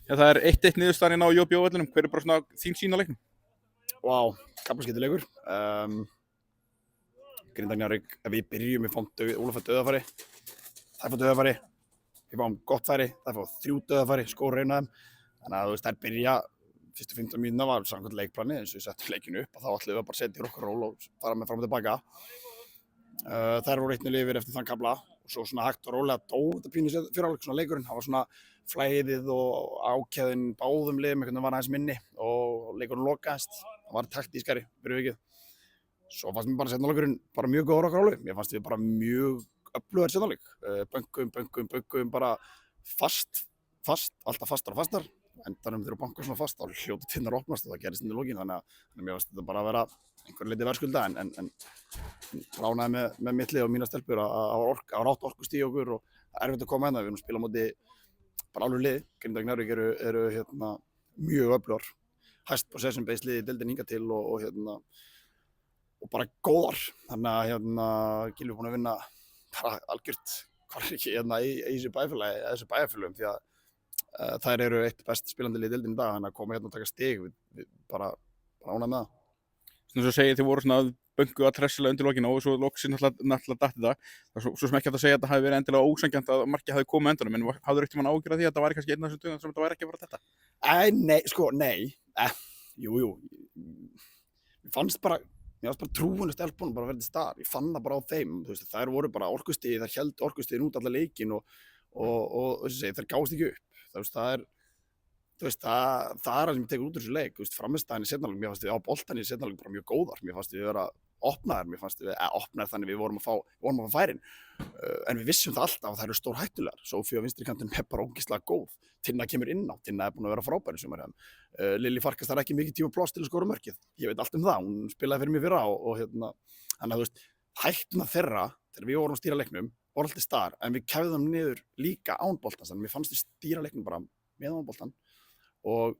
Já, það 1-1 niðurstaðan inn á JBO-vellinum. Hver bara svona þín sýn á leiknum? Vá, kaflaskiptileikur. Grindavík Njarðvík, ef við byrjum, við fáum Ólaf fær dauðafæri, þær fá dauðafæri, við fáum gott færi, þær fá 3 dauðafæri, skora einu af þeim. Þannig að þú veist, þær byrja, fyrstu 15 mínúna var samkvæmt leikplani, eins og við settum leikinu upp og þá ætlum við bara að setja í rock and roll og fara með fram og tilbaka. Þær voru 1-0 yfir eftir þann kafla og svo svona hægt og rólega dó þetta pínu fyrir áleik svona leikurinn. Það var svona flæðið og ákjæðin báðum liðum einhvern veginn var aðeins minni og leikurinn lokaðist. Það var taktískari fyrir vikið. Svo fannst mér bara seinni bara mjög góður okkar áleik. Mér fannst við bara mjög öflugar seinni áleik. Bönkum bara fast, alltaf fastar og fastar. Endanum þegar bankar svona fast, þá hljóti tinnar opnast og það gerist inn í lokin. Þannig að mér fannst þetta bara að vera einhver liti verðskulda en ránaði með mitt lið og mína stelpur að rátt orkustíð okkur og það er erfitt að koma hérna. Við erum að spila á móti bara alveg lið. Grindavík Njarðvík eru mjög öflugar. Hæst possession based lið í deildinni hingað til og bara góðar. Þannig að Gylfi er búinn að vinna bara algjört hvað ekki í þessu bæjarfélögum því að þær eru eitt best spilandi lið í deildinni í dag, þannig að koma hérna og taka stig við bara ánægð með það. Svona svo segið þið voru svona böngu að tressilega undir lokinu og svo loksins náttúrulega datti það. Það er svo sem ekki hægt að segja að það hafi verið endilega ósanngjarnt að markið hafi komið á endanum, en hafðirðu einhvern tímann áhyggjur af því að það væri kannski einn af þessum dögum sem þetta væri ekki að fara þetta? Nei. Jú. Mér fannst bara trúinu stelpunum bara verið til staðar. Ég fann það bara á þeim. Þú veist, þær voru bara orkustig, þær héldu orkustigin út alla leikinn og þær gáðust ekki upp. Það er það sem ég tekur út úr þessu leik. Framistæðan í seinni hálfleik, mér fannst við á boltann í seinni hálfleik bara mjög góðar. Mér fannst við vera opnaðar, opnaðar þannig við vorum að fá færin. En við vissum það alltaf að þær eru stór hættulegar. Sofía á vinstri kantinum er bara ógeðslega góð. Tinna kemur inn á, Tinna er búin að vera frábær í sumar. Lilli Farkas þarf ekki mikið tíma og pláss til að skora mörkið. Ég veit allt um það, hún spilaði fyrir mig fyrra þannig að þú veist, hættuna þeirra þegar við vorum að stýra leiknum var alltaf staðar, en við kæfðum niður líka án boltans, þannig að mér fannst við stýra leiknum bara með án boltan og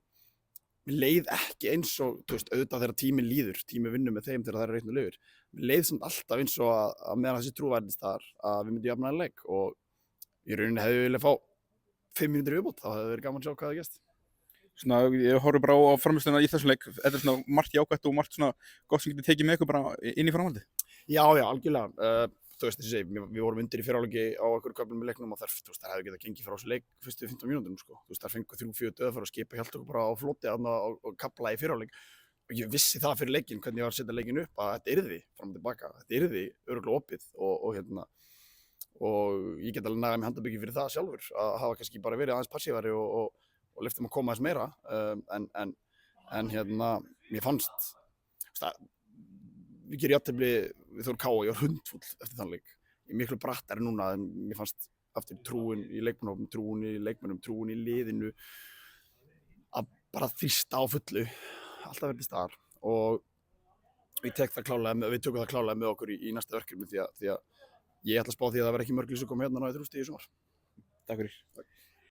mér leið ekki eins og, þú veist, auðvitað þegar tími vinnur með þeim þegar það er 1-0 yfir. Mér leið samt alltaf eins og að meðan þessi trúverðist þar að við myndum jafna leik og í rauninni hefði við viljað fá 5 mínútur viðbót, þá hefði verið gaman að sjá hvað það gerst. Svona, ég horfði bara á frammistöðuna í þessum leik. Þetta er svona margt jákvætt og margt svona gott sem getur tekið með ykkur bara inn í framhaldið. Já, algjörlega. Þú veist, við vorum undir í fyrrháleiki á einhverju köflum með leiknum og þær hefði getað gengið frá þessu leik fyrstu 15 mínútum, sko. Þú veist, þær fengu 3-4 dauðafæri og skipa hjálpti okkur bara á floti og kafla í fyrrháleik. Og ég vissi það fyrir leikinn, hvernig ég var að setja leikinn upp, að þetta yrði fram og tilbaka. Þetta yrði örugglega opið og ég get alveg nagað með handabiki fyrir það sjálfur, að hafa kannski bara verið aðeins passívari og leyft þeim að koma aðeins meira. Mér fannst, við gerum jafntefli við Þór Káa, ég var hundfull eftir þann leik. Ég er miklu brattari núna en mér fannst aftur trúin í leikmannahópnum, trúin í leikmönnum, trúin í liðinu að bara þrýsta á fullu, alltaf verið til staðar og við tökum það klálega með okkur í næsta verkefni því að ég ætla að spá því að það verði ekki mörg lýs að koma hérna á í þrústi í sumar. Takk fyrir.